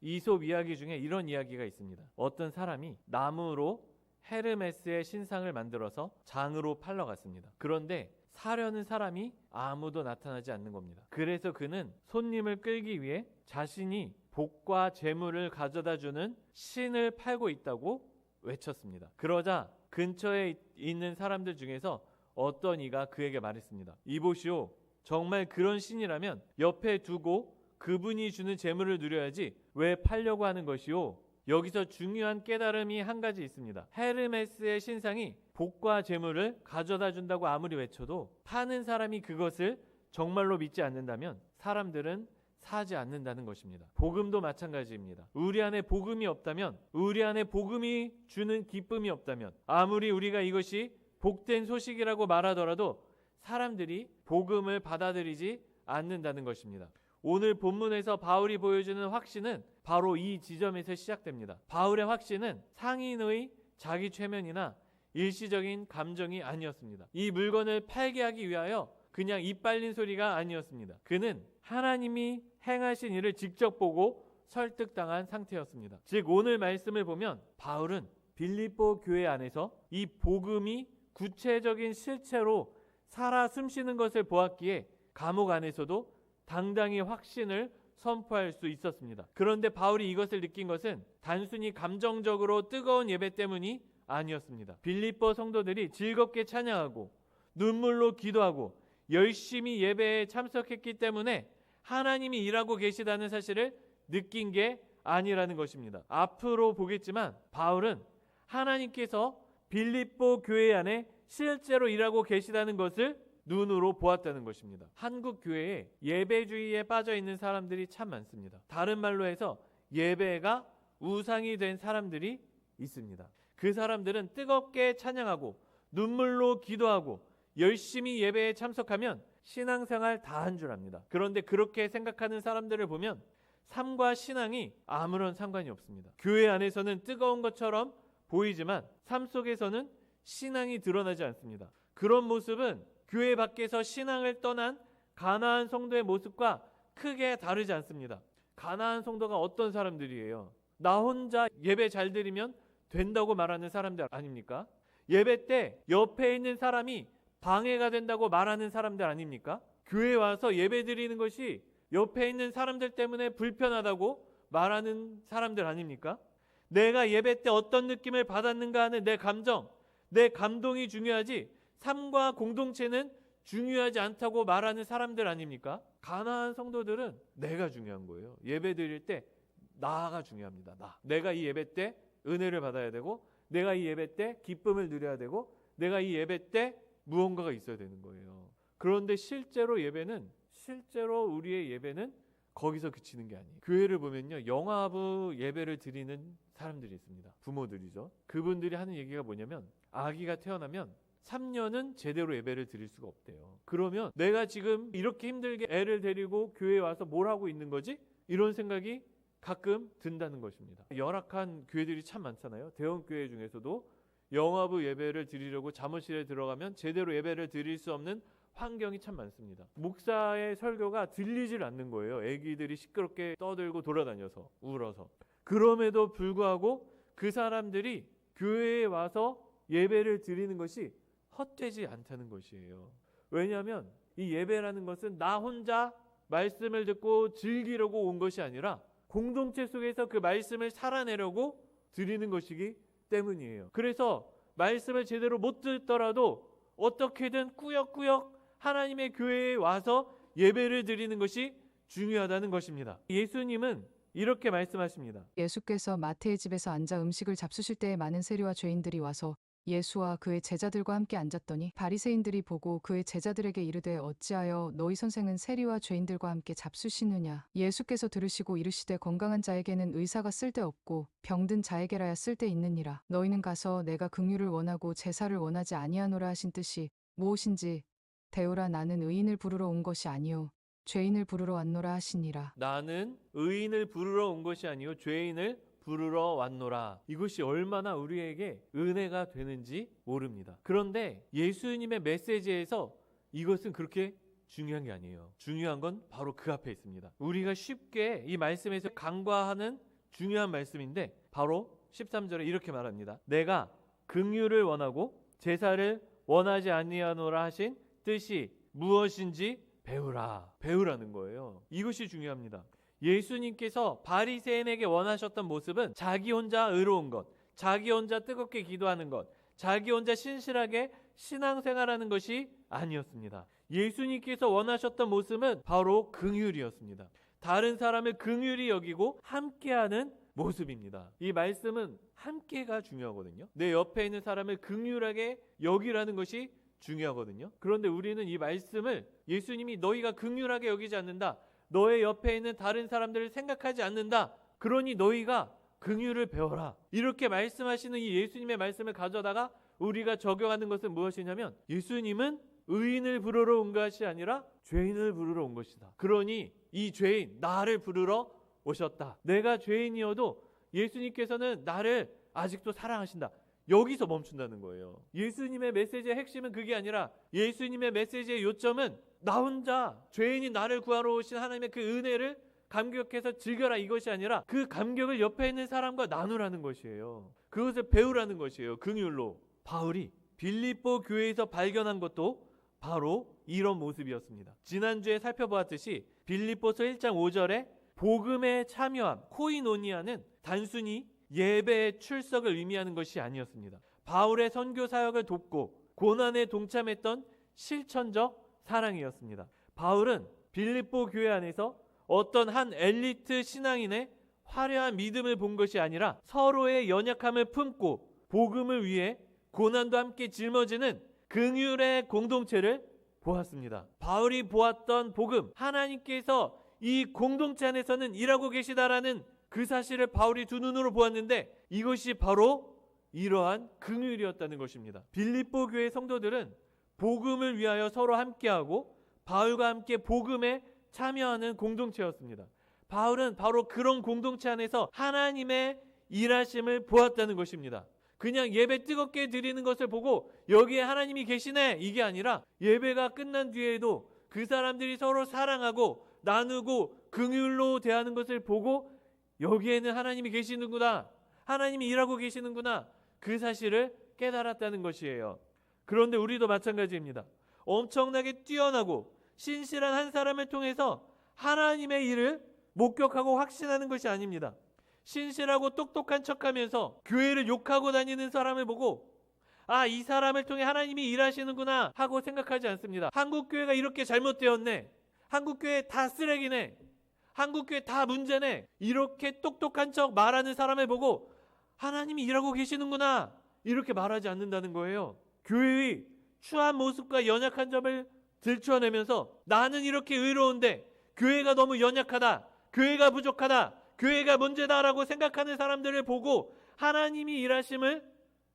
이솝 이야기 중에 이런 이야기가 있습니다. 어떤 사람이 나무로 헤르메스의 신상을 만들어서 장으로 팔러 갔습니다. 그런데 사려는 사람이 아무도 나타나지 않는 겁니다. 그래서 그는 손님을 끌기 위해 자신이 복과 재물을 가져다 주는 신을 팔고 있다고 외쳤습니다. 그러자 근처에 있는 사람들 중에서 어떤 이가 그에게 말했습니다. 이보시오, 정말 그런 신이라면 옆에 두고 그분이 주는 재물을 누려야지 왜 팔려고 하는 것이오? 여기서 중요한 깨달음이 한 가지 있습니다. 헤르메스의 신상이 복과 재물을 가져다 준다고 아무리 외쳐도 파는 사람이 그것을 정말로 믿지 않는다면 사람들은 사지 않는다는 것입니다. 복음도 마찬가지입니다. 우리 안에 복음이 없다면, 우리 안에 복음이 주는 기쁨이 없다면, 아무리 우리가 이것이 복된 소식이라고 말하더라도 사람들이 복음을 받아들이지 않는다는 것입니다. 오늘 본문에서 바울이 보여주는 확신은 바로 이 지점에서 시작됩니다. 바울의 확신은 상인의 자기 최면이나 일시적인 감정이 아니었습니다. 이 물건을 팔게 하기 위하여 그냥 입 빨린 소리가 아니었습니다. 그는 하나님이 행하신 일을 직접 보고 설득당한 상태였습니다. 즉 오늘 말씀을 보면 바울은 빌립보 교회 안에서 이 복음이 구체적인 실체로 살아 숨쉬는 것을 보았기에 감옥 안에서도 당당히 확신을 선포할 수 있었습니다. 그런데 바울이 이것을 느낀 것은 단순히 감정적으로 뜨거운 예배 때문이 아니었습니다. 빌립보 성도들이 즐겁게 찬양하고 눈물로 기도하고 열심히 예배에 참석했기 때문에 하나님이 일하고 계시다는 사실을 느낀 게 아니라는 것입니다. 앞으로 보겠지만 바울은 하나님께서 빌립보 교회 안에 실제로 일하고 계시다는 것을 눈으로 보았다는 것입니다. 한국 교회에 예배주의에 빠져 있는 사람들이 참 많습니다. 다른 말로 해서 예배가 우상이 된 사람들이 있습니다. 그 사람들은 뜨겁게 찬양하고 눈물로 기도하고 열심히 예배에 참석하면 신앙생활 다 한 줄 압니다. 그런데 그렇게 생각하는 사람들을 보면 삶과 신앙이 아무런 상관이 없습니다. 교회 안에서는 뜨거운 것처럼 보이지만 삶 속에서는 신앙이 드러나지 않습니다. 그런 모습은 교회 밖에서 신앙을 떠난 가나안 성도의 모습과 크게 다르지 않습니다. 가나안 성도가 어떤 사람들이에요? 나 혼자 예배 잘 드리면 된다고 말하는 사람들 아닙니까? 예배 때 옆에 있는 사람이 방해가 된다고 말하는 사람들 아닙니까? 교회 와서 예배 드리는 것이 옆에 있는 사람들 때문에 불편하다고 말하는 사람들 아닙니까? 내가 예배 때 어떤 느낌을 받았는가 하는 내 감정, 내 감동이 중요하지 삶과 공동체는 중요하지 않다고 말하는 사람들 아닙니까? 가나안 성도들은 내가 중요한 거예요. 예배 드릴 때 나가 중요합니다. 내가 이 예배 때 은혜를 받아야 되고, 내가 이 예배 때 기쁨을 누려야 되고, 내가 이 예배 때 무언가가 있어야 되는 거예요. 그런데 실제로 우리의 예배는 거기서 그치는 게 아니에요. 교회를 보면요, 영아부 예배를 드리는 사람들이 있습니다. 부모들이죠. 그분들이 하는 얘기가 뭐냐면 아기가 태어나면 3년은 제대로 예배를 드릴 수가 없대요. 그러면 내가 지금 이렇게 힘들게 애를 데리고 교회에 와서 뭘 하고 있는 거지? 이런 생각이 가끔 든다는 것입니다. 열악한 교회들이 참 많잖아요. 대형교회 중에서도 영아부 예배를 드리려고 사무실에 들어가면 제대로 예배를 드릴 수 없는 환경이 참 많습니다. 목사의 설교가 들리질 않는 거예요. 애기들이 시끄럽게 떠들고 돌아다녀서 울어서. 그럼에도 불구하고 그 사람들이 교회에 와서 예배를 드리는 것이 헛되지 않다는 것이에요. 왜냐하면 이 예배라는 것은 나 혼자 말씀을 듣고 즐기려고 온 것이 아니라 공동체 속에서 그 말씀을 살아내려고 드리는 것이기 때문이에요. 그래서 말씀을 제대로 못 듣더라도 어떻게든 꾸역꾸역 하나님의 교회에 와서 예배를 드리는 것이 중요하다는 것입니다. 예수님은 이렇게 말씀하십니다. 예수께서 마태의 집에서 앉아 음식을 잡수실 때에 많은 세리와 죄인들이 와서 예수와 그의 제자들과 함께 앉았더니 바리새인들이 보고 그의 제자들에게 이르되 어찌하여 너희 선생은 세리와 죄인들과 함께 잡수시느냐. 예수께서 들으시고 이르시되 건강한 자에게는 의사가 쓸데없고 병든 자에게라야 쓸데있느니라. 너희는 가서 내가 긍휼을 원하고 제사를 원하지 아니하노라 하신 뜻이 무엇인지 대오라. 나는 의인을 부르러 온 것이 아니요 죄인을 부르러 왔노라 하시니라. 나는 의인을 부르러 온 것이 아니요 죄인을 부르러 왔노라. 이것이 얼마나 우리에게 은혜가 되는지 모릅니다. 그런데 예수님의 메시지에서 이것은 그렇게 중요한 게 아니에요. 중요한 건 바로 그 앞에 있습니다. 우리가 쉽게 이 말씀에서 간과하는 중요한 말씀인데 바로 13절에 이렇게 말합니다. 내가 긍휼을 원하고 제사를 원하지 아니하노라 하신 뜻이 무엇인지 배우라는 거예요. 이것이 중요합니다. 예수님께서 바리새인에게 원하셨던 모습은 자기 혼자 의로운 것, 자기 혼자 뜨겁게 기도하는 것, 자기 혼자 신실하게 신앙생활하는 것이 아니었습니다. 예수님께서 원하셨던 모습은 바로 긍휼이었습니다. 다른 사람을 긍휼히 여기고 함께하는 모습입니다. 이 말씀은 함께가 중요하거든요. 내 옆에 있는 사람을 긍휼하게 여기라는 것이 중요하거든요. 그런데 우리는 이 말씀을 예수님이 너희가 긍휼하게 여기지 않는다, 너의 옆에 있는 다른 사람들을 생각하지 않는다, 그러니 너희가 긍휼을 배워라, 이렇게 말씀하시는 이 예수님의 말씀을 가져다가 우리가 적용하는 것은 무엇이냐면, 예수님은 의인을 부르러 온 것이 아니라 죄인을 부르러 온 것이다. 그러니 이 죄인 나를 부르러 오셨다. 내가 죄인이어도 예수님께서는 나를 아직도 사랑하신다. 여기서 멈춘다는 거예요. 예수님의 메시지의 핵심은 그게 아니라, 예수님의 메시지의 요점은 나 혼자 죄인인 나를 구하러 오신 하나님의 그 은혜를 감격해서 즐겨라, 이것이 아니라 그 감격을 옆에 있는 사람과 나누라는 것이에요. 그것을 배우라는 것이에요. 긍휼로. 바울이 빌립보 교회에서 발견한 것도 바로 이런 모습이었습니다. 지난주에 살펴보았듯이 빌립보서 1장 5절에 복음에 참여함, 코이노니아는 단순히 예배의 출석을 의미하는 것이 아니었습니다. 바울의 선교 사역을 돕고 고난에 동참했던 실천적 사랑이었습니다. 바울은 빌립보 교회 안에서 어떤 한 엘리트 신앙인의 화려한 믿음을 본 것이 아니라 서로의 연약함을 품고 복음을 위해 고난도 함께 짊어지는 긍휼의 공동체를 보았습니다. 바울이 보았던 복음, 하나님께서 이 공동체 안에서는 일하고 계시다라는 그 사실을 바울이 두 눈으로 보았는데, 이것이 바로 이러한 긍휼이었다는 것입니다. 빌립보 교회 성도들은 복음을 위하여 서로 함께하고 바울과 함께 복음에 참여하는 공동체였습니다. 바울은 바로 그런 공동체 안에서 하나님의 일하심을 보았다는 것입니다. 그냥 예배 뜨겁게 드리는 것을 보고 여기에 하나님이 계시네, 이게 아니라 예배가 끝난 뒤에도 그 사람들이 서로 사랑하고 나누고 긍휼로 대하는 것을 보고 여기에는 하나님이 계시는구나, 하나님이 일하고 계시는구나, 그 사실을 깨달았다는 것이에요. 그런데 우리도 마찬가지입니다. 엄청나게 뛰어나고 신실한 한 사람을 통해서 하나님의 일을 목격하고 확신하는 것이 아닙니다. 신실하고 똑똑한 척하면서 교회를 욕하고 다니는 사람을 보고 이 사람을 통해 하나님이 일하시는구나 하고 생각하지 않습니다. 한국교회가 이렇게 잘못되었네, 한국교회 다 쓰레기네, 한국교회 다 문제네, 이렇게 똑똑한 척 말하는 사람을 보고 하나님이 일하고 계시는구나 이렇게 말하지 않는다는 거예요. 교회의 추한 모습과 연약한 점을 들춰내면서 나는 이렇게 의로운데 교회가 너무 연약하다, 교회가 부족하다, 교회가 문제다라고 생각하는 사람들을 보고 하나님이 일하심을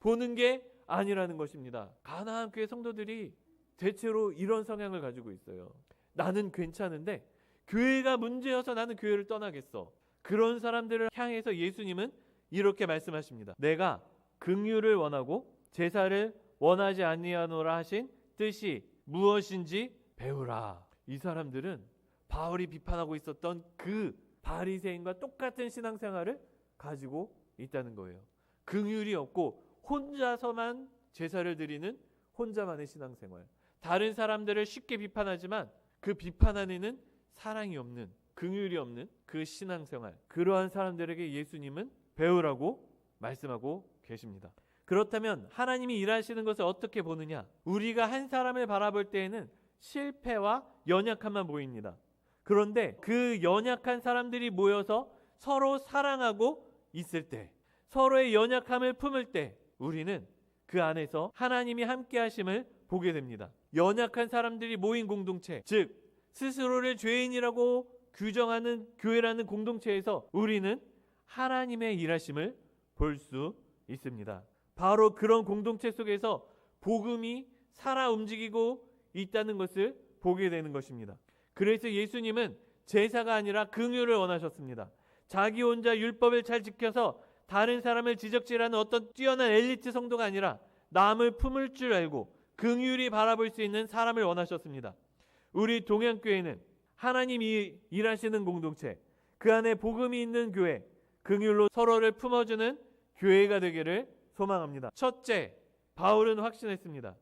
보는 게 아니라는 것입니다. 가나안 교회 성도들이 대체로 이런 성향을 가지고 있어요. 나는 괜찮은데 교회가 문제여서 나는 교회를 떠나겠어. 그런 사람들을 향해서 예수님은 이렇게 말씀하십니다. 내가 긍휼을 원하고 제사를 원하지 아니하노라 하신 뜻이 무엇인지 배우라. 이 사람들은 바울이 비판하고 있었던 그 바리새인과 똑같은 신앙생활을 가지고 있다는 거예요. 긍휼이 없고 혼자서만 제사를 드리는 혼자만의 신앙생활. 다른 사람들을 쉽게 비판하지만 그 비판 안에는 사랑이 없는, 긍휼이 없는 그 신앙생활. 그러한 사람들에게 예수님은 배우라고 말씀하고 계십니다. 그렇다면 하나님이 일하시는 것을 어떻게 보느냐? 우리가 한 사람을 바라볼 때에는 실패와 연약함만 보입니다. 그런데 그 연약한 사람들이 모여서 서로 사랑하고 있을 때, 서로의 연약함을 품을 때 우리는 그 안에서 하나님이 함께 하심을 보게 됩니다. 연약한 사람들이 모인 공동체, 즉 스스로를 죄인이라고 규정하는 교회라는 공동체에서 우리는 하나님의 일하심을 볼 수 있습니다. 바로 그런 공동체 속에서 복음이 살아 움직이고 있다는 것을 보게 되는 것입니다. 그래서 예수님은 제사가 아니라 긍휼을 원하셨습니다. 자기 혼자 율법을 잘 지켜서 다른 사람을 지적질하는 어떤 뛰어난 엘리트 성도가 아니라 남을 품을 줄 알고 긍휼히 바라볼 수 있는 사람을 원하셨습니다. 우리 동양교회는 하나님이 일하시는 공동체, 그 안에 복음이 있는 교회, 긍휼로 서로를 품어주는 교회가 되기를 소망합니다. 첫째, 바울은 확신했습니다.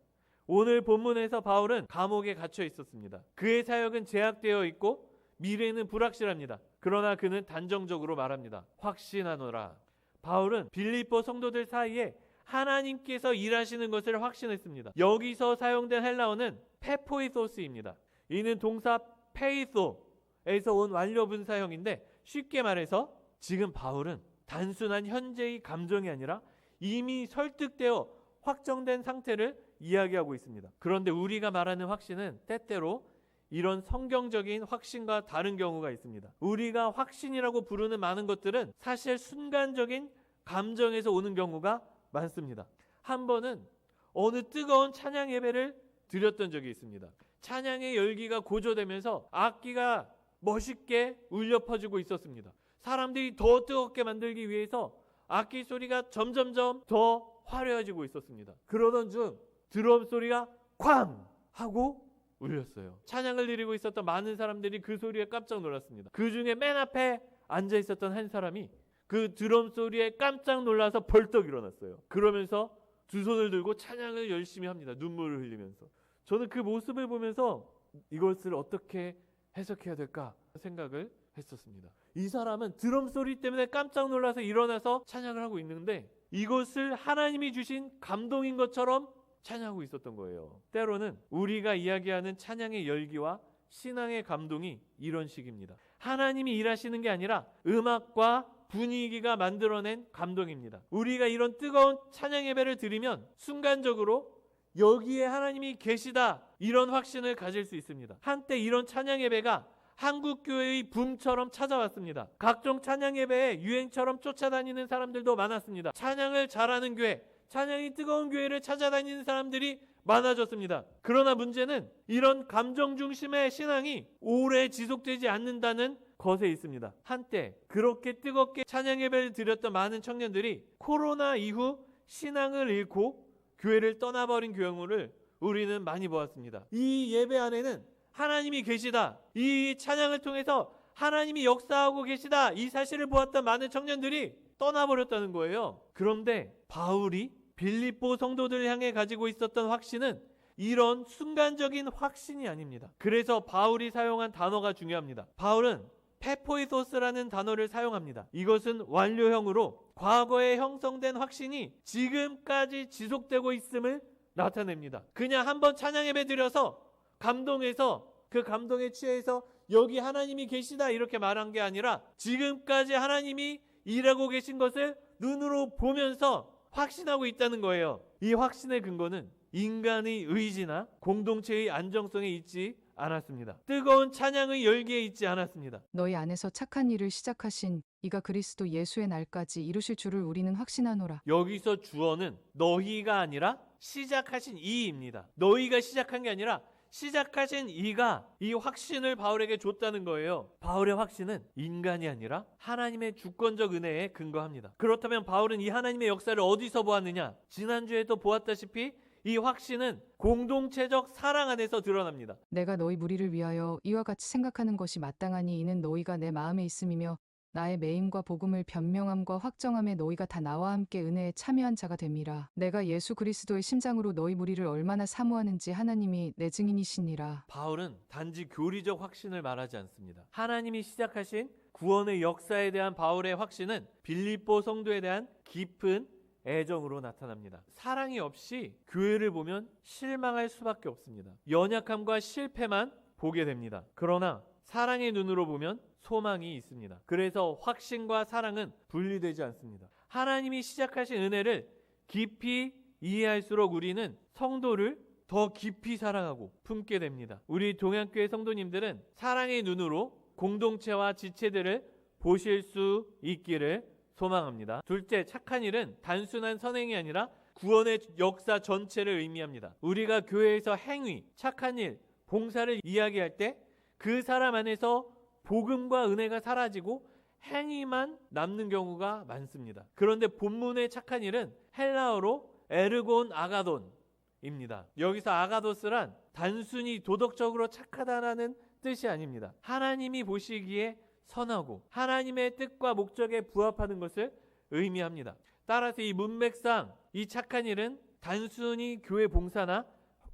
오늘 본문에서 바울은 감옥에 갇혀 있었습니다. 그의 사역은 제약되어 있고 미래는 불확실합니다. 그러나 그는 단정적으로 말합니다. 확신하노라. 바울은 빌립보 성도들 사이에 하나님께서 일하시는 것을 확신했습니다. 여기서 사용된 헬라어는 페포이소스입니다. 이는 동사 페이소에서 온 완료 분사형인데 쉽게 말해서 지금 바울은 단순한 현재의 감정이 아니라 이미 설득되어 확정된 상태를 이야기하고 있습니다. 그런데 우리가 말하는 확신은 때때로 이런 성경적인 확신과 다른 경우가 있습니다. 우리가 확신이라고 부르는 많은 것들은 사실 순간적인 감정에서 오는 경우가 많습니다. 한 번은 어느 뜨거운 찬양 예배를 드렸던 적이 있습니다. 찬양의 열기가 고조되면서 악기가 멋있게 울려 퍼지고 있었습니다. 사람들이 더 뜨겁게 만들기 위해서 악기 소리가 점점점 더 화려해지고 있었습니다. 그러던 중 드럼 소리가 쾅 하고 울렸어요. 찬양을 드리고 있었던 많은 사람들이 그 소리에 깜짝 놀랐습니다. 그 중에 맨 앞에 앉아 있었던 한 사람이 그 드럼 소리에 깜짝 놀라서 벌떡 일어났어요. 그러면서 두 손을 들고 찬양을 열심히 합니다. 눈물을 흘리면서. 저는 그 모습을 보면서 이것을 어떻게 해석해야 될까 생각을 했었습니다. 이 사람은 드럼 소리 때문에 깜짝 놀라서 일어나서 찬양을 하고 있는데 이것을 하나님이 주신 감동인 것처럼 찬양하고 있었던 거예요. 때로는 우리가 이야기하는 찬양의 열기와 신앙의 감동이 이런 식입니다. 하나님이 일하시는 게 아니라 음악과 분위기가 만들어낸 감동입니다. 우리가 이런 뜨거운 찬양 예배를 드리면 순간적으로 여기에 하나님이 계시다 이런 확신을 가질 수 있습니다. 한때 이런 찬양 예배가 한국 교회의 붐처럼 찾아왔습니다. 각종 찬양 예배에 유행처럼 쫓아다니는 사람들도 많았습니다. 찬양을 잘하는 교회, 찬양이 뜨거운 교회를 찾아다니는 사람들이 많아졌습니다. 그러나 문제는 이런 감정 중심의 신앙이 오래 지속되지 않는다는 것에 있습니다. 한때 그렇게 뜨겁게 찬양 예배를 드렸던 많은 청년들이 코로나 이후 신앙을 잃고 교회를 떠나버린 경우를 우리는 많이 보았습니다. 이 예배 안에는 하나님이 계시다, 이 찬양을 통해서 하나님이 역사하고 계시다, 이 사실을 보았던 많은 청년들이 떠나버렸다는 거예요. 그런데 바울이 빌립보 성도들을 향해 가지고 있었던 확신은 이런 순간적인 확신이 아닙니다. 그래서 바울이 사용한 단어가 중요합니다. 바울은 페포이소스라는 단어를 사용합니다. 이것은 완료형으로 과거에 형성된 확신이 지금까지 지속되고 있음을 나타냅니다. 그냥 한번 찬양 예배 드려서 감동해서 그 감동에 취해서 여기 하나님이 계시다 이렇게 말한 게 아니라 지금까지 하나님이 일하고 계신 것을 눈으로 보면서 확신하고 있다는 거예요. 이 확신의 근거는 인간의 의지나 공동체의 안정성에 있지 않았습니다. 뜨거운 찬양의 열기에 있지 않았습니다. 너희 안에서 착한 일을 시작하신 이가 그리스도 예수의 날까지 이루실 줄을 우리는 확신하노라. 여기서 주어는 너희가 아니라 시작하신 이입니다. 너희가 시작한 게 아니라 시작하신 이가 이 확신을 바울에게 줬다는 거예요. 바울의 확신은 인간이 아니라 하나님의 주권적 은혜에 근거합니다. 그렇다면 바울은 이 하나님의 역사를 어디서 보았느냐? 지난주에도 보았다시피 이 확신은 공동체적 사랑 안에서 드러납니다. 내가 너희 무리를 위하여 이와 같이 생각하는 것이 마땅하니 이는 너희가 내 마음에 있음이며 나의 매임과 복음을 변명함과 확정함에 너희가 다 나와 함께 은혜에 참여한 자가 됨이라. 내가 예수 그리스도의 심장으로 너희 무리를 얼마나 사모하는지 하나님이 내 증인이시니라. 바울은 단지 교리적 확신을 말하지 않습니다. 하나님이 시작하신 구원의 역사에 대한 바울의 확신은 빌립보 성도에 대한 깊은 애정으로 나타납니다. 사랑이 없이 교회를 보면 실망할 수밖에 없습니다. 연약함과 실패만 보게 됩니다. 그러나 사랑의 눈으로 보면 소망이 있습니다. 그래서 확신과 사랑은 분리되지 않습니다. 하나님이 시작하신 은혜를 깊이 이해할수록 우리는 성도를 더 깊이 사랑하고 품게 됩니다. 우리 동양교회 성도님들은 사랑의 눈으로 공동체와 지체들을 보실 수 있기를 소망합니다. 둘째, 착한 일은 단순한 선행이 아니라 구원의 역사 전체를 의미합니다. 우리가 교회에서 행위, 착한 일, 봉사를 이야기할 때 그 사람 안에서 복음과 은혜가 사라지고 행위만 남는 경우가 많습니다. 그런데 본문의 착한 일은 헬라어로 에르곤 아가돈입니다. 여기서 아가도스란 단순히 도덕적으로 착하다라는 뜻이 아닙니다. 하나님이 보시기에 선하고 하나님의 뜻과 목적에 부합하는 것을 의미합니다. 따라서 이 문맥상 이 착한 일은 단순히 교회 봉사나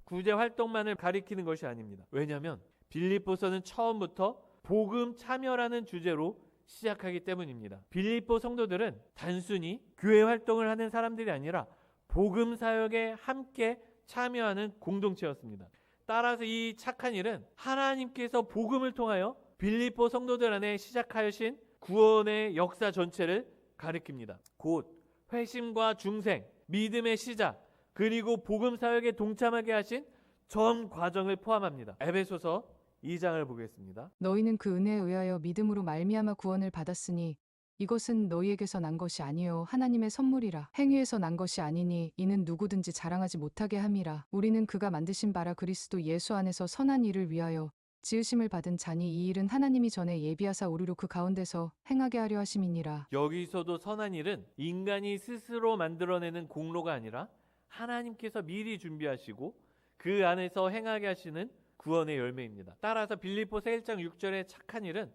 구제 활동만을 가리키는 것이 아닙니다. 왜냐하면 빌립보서는 처음부터 복음 참여라는 주제로 시작하기 때문입니다. 빌립보 성도들은 단순히 교회 활동을 하는 사람들이 아니라 복음 사역에 함께 참여하는 공동체였습니다. 따라서 이 착한 일은 하나님께서 복음을 통하여 빌립보 성도들 안에 시작하신 구원의 역사 전체를 가리킵니다. 곧 회심과 중생, 믿음의 시작, 그리고 복음 사역에 동참하게 하신 전 과정을 포함합니다. 에베소서 2장을 보겠습니다. 너희는 그 은혜에 의하여 믿음으로 말미암아 구원을 받았으니 이것은 너희에게서 난 것이 아니요 하나님의 선물이라. 행위에서 난 것이 아니니 이는 누구든지 자랑하지 못하게 함이라. 우리는 그가 만드신 바라 그리스도 예수 안에서 선한 일을 위하여 지으심을 받은 자니 이 일은 하나님이 전에 예비하사 우리로 그 가운데서 행하게 하려 하심이니라. 여기서도 선한 일은 인간이 스스로 만들어내는 공로가 아니라 하나님께서 미리 준비하시고 그 안에서 행하게 하시는 구원의 열매입니다. 따라서 빌립보서 1장 6절의 착한 일은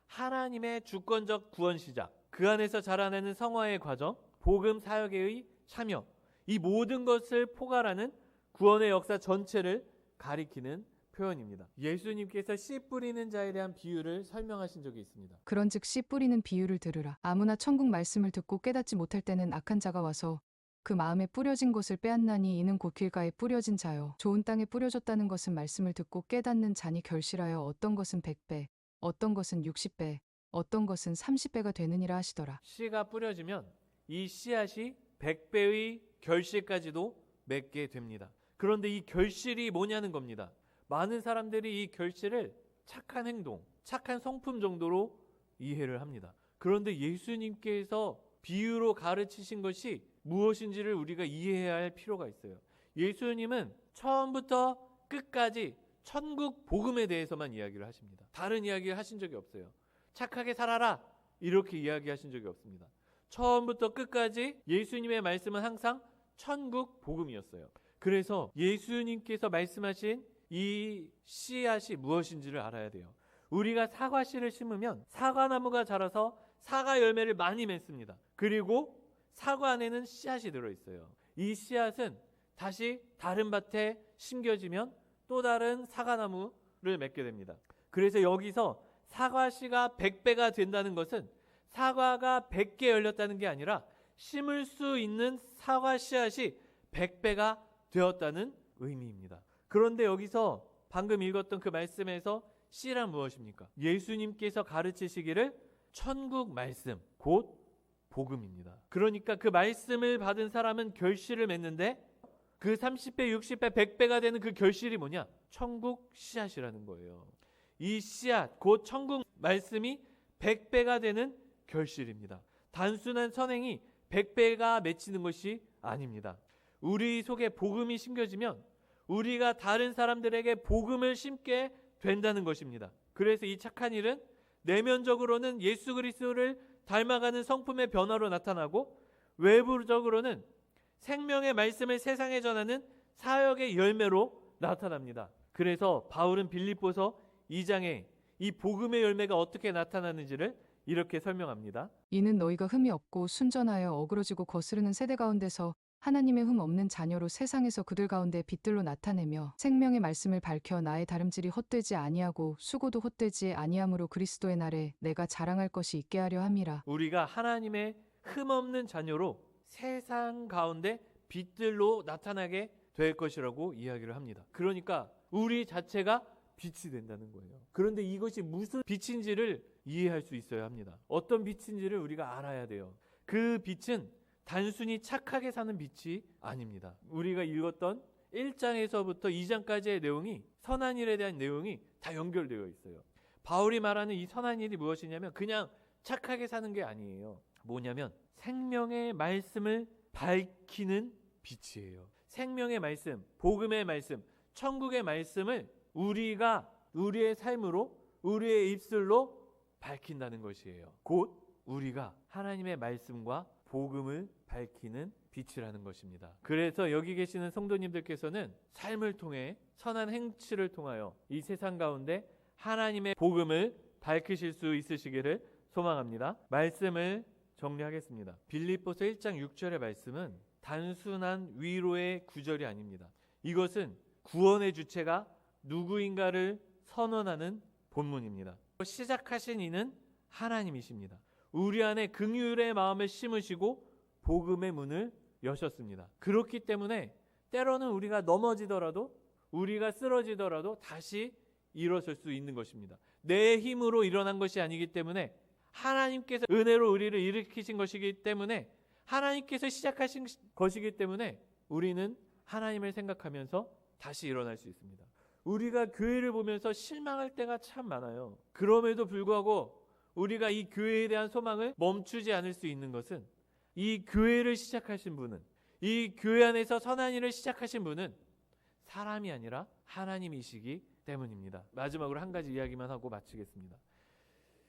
하나님의 주권적 구원 시작, 그 안에서 자라나는 성화의 과정, 복음 사역의 참여, 이 모든 것을 포괄하는 구원의 역사 전체를 가리키는 표현입니다. 예수님께서 씨 뿌리는 자에 대한 비유를 설명하신 적이 있습니다. 그런즉 씨 뿌리는 비유를 들으라. 아무나 천국 말씀을 듣고 깨닫지 못할 때는 악한 자가 와서 그 마음에 뿌려진 것을 빼앗나니 이는 곧 길가에 뿌려진 자요 좋은 땅에 뿌려졌다는 것은 말씀을 듣고 깨닫는 자니 결실하여 어떤 것은 100배, 어떤 것은 60배, 어떤 것은 30배가 되느니라 하시더라. 씨가 뿌려지면 이 씨앗이 100배의 결실까지도 맺게 됩니다. 그런데 이 결실이 뭐냐는 겁니다. 많은 사람들이 이 결실을 착한 행동, 착한 성품 정도로 이해를 합니다. 그런데 예수님께서 비유로 가르치신 것이 무엇인지를 우리가 이해해야 할 필요가 있어요. 예수님은 처음부터 끝까지 천국 복음에 대해서만 이야기를 하십니다. 다른 이야기를 하신 적이 없어요. 착하게 살아라 이렇게 이야기하신 적이 없습니다. 처음부터 끝까지 예수님의 말씀은 항상 천국 복음이었어요. 그래서 예수님께서 말씀하신 이 씨앗이 무엇인지를 알아야 돼요. 우리가 사과씨를 심으면 사과나무가 자라서 사과 열매를 많이 맺습니다. 그리고 사과 안에는 씨앗이 들어있어요. 이 씨앗은 다시 다른 밭에 심겨지면 또 다른 사과나무를 맺게 됩니다. 그래서 여기서 사과씨가 100배가 된다는 것은 사과가 100개 열렸다는 게 아니라 심을 수 있는 사과 씨앗이 100배가 되었다는 의미입니다. 그런데 여기서 방금 읽었던 그 말씀에서 씨란 무엇입니까? 예수님께서 가르치시기를 천국 말씀, 곧 복음입니다. 그러니까 그 말씀을 받은 사람은 결실을 맺는데 그 30배, 60배, 100배가 되는 그 결실이 뭐냐? 천국 씨앗이라는 거예요. 이 씨앗, 곧 천국 말씀이 100배가 되는 결실입니다. 단순한 선행이 100배가 맺히는 것이 아닙니다. 우리 속에 복음이 심겨지면 우리가 다른 사람들에게 복음을 심게 된다는 것입니다. 그래서 이 착한 일은 내면적으로는 예수 그리스도를 닮아가는 성품의 변화로 나타나고 외부적으로는 생명의 말씀을 세상에 전하는 사역의 열매로 나타납니다. 그래서 바울은 빌립보서 2장에 이 복음의 열매가 어떻게 나타나는지를 이렇게 설명합니다. 이는 너희가 흠이 없고 순전하여 어그러지고 거스르는 세대 가운데서 하나님의 흠 없는 자녀로 세상에서 그들 가운데 빛들로 나타내며 생명의 말씀을 밝혀 나의 다름질이 헛되지 아니하고 수고도 헛되지 아니함으로 그리스도의 날에 내가 자랑할 것이 있게 하려 함이라. 우리가 하나님의 흠 없는 자녀로 세상 가운데 빛들로 나타나게 될 것이라고 이야기를 합니다. 그러니까 우리 자체가 빛이 된다는 거예요. 그런데 이것이 무슨 빛인지를 이해할 수 있어야 합니다. 어떤 빛인지를 우리가 알아야 돼요. 그 빛은 단순히 착하게 사는 빛이 아닙니다. 우리가 읽었던 1장에서부터 2장까지의 내용이 선한 일에 대한 내용이 다 연결되어 있어요. 바울이 말하는 이 선한 일이 무엇이냐면 그냥 착하게 사는 게 아니에요. 뭐냐면 생명의 말씀을 밝히는 빛이에요. 생명의 말씀, 복음의 말씀, 천국의 말씀을 우리가 우리의 삶으로, 우리의 입술로 밝힌다는 것이에요. 곧 우리가 하나님의 말씀과 복음을 밝히는 빛이라는 것입니다. 그래서 여기 계시는 성도님들께서는 삶을 통해 선한 행치를 통하여 이 세상 가운데 하나님의 복음을 밝히실 수 있으시기를 소망합니다. 말씀을 정리하겠습니다. 빌립보서 1장 6절의 말씀은 단순한 위로의 구절이 아닙니다. 이것은 구원의 주체가 누구인가를 선언하는 본문입니다. 시작하신 이는 하나님이십니다. 우리 안에 긍휼의 마음을 심으시고 복음의 문을 여셨습니다. 그렇기 때문에 때로는 우리가 넘어지더라도, 우리가 쓰러지더라도 다시 일어설 수 있는 것입니다. 내 힘으로 일어난 것이 아니기 때문에, 하나님께서 은혜로 우리를 일으키신 것이기 때문에, 하나님께서 시작하신 것이기 때문에 우리는 하나님을 생각하면서 다시 일어날 수 있습니다. 우리가 교회를 보면서 실망할 때가 참 많아요. 그럼에도 불구하고 우리가 이 교회에 대한 소망을 멈추지 않을 수 있는 것은, 이 교회를 시작하신 분은, 이 교회 안에서 선한 일을 시작하신 분은 사람이 아니라 하나님이시기 때문입니다. 마지막으로 한 가지 이야기만 하고 마치겠습니다.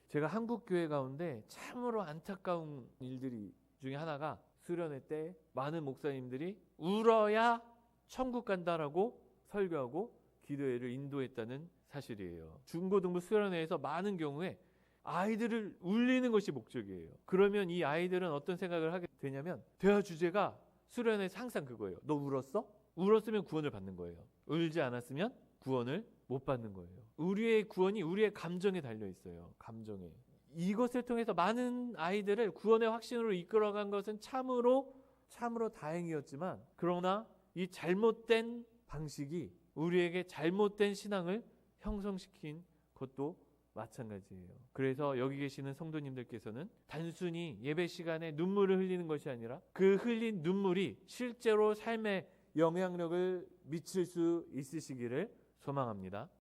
제가 한국 교회 가운데 참으로 안타까운 일들이 중에 하나가, 수련회 때 많은 목사님들이 울어야 천국 간다라고 설교하고 기도회를 인도했다는 사실이에요. 중고등부 수련회에서 많은 경우에 아이들을 울리는 것이 목적이에요. 그러면 이 아이들은 어떤 생각을 하게 되냐면, 대화 주제가 수련회에서 항상 그거예요. 너 울었어? 울었으면 구원을 받는 거예요. 울지 않았으면 구원을 못 받는 거예요. 우리의 구원이 우리의 감정에 달려 있어요. 감정에. 이것을 통해서 많은 아이들을 구원의 확신으로 이끌어간 것은 참으로 다행이었지만, 그러나 이 잘못된 방식이 우리에게 잘못된 신앙을 형성시킨 것도 마찬가지예요. 그래서 여기 계시는 성도님들께서는 단순히 예배 시간에 눈물을 흘리는 것이 아니라 그 흘린 눈물이 실제로 삶에 영향력을 미칠 수 있으시기를 소망합니다.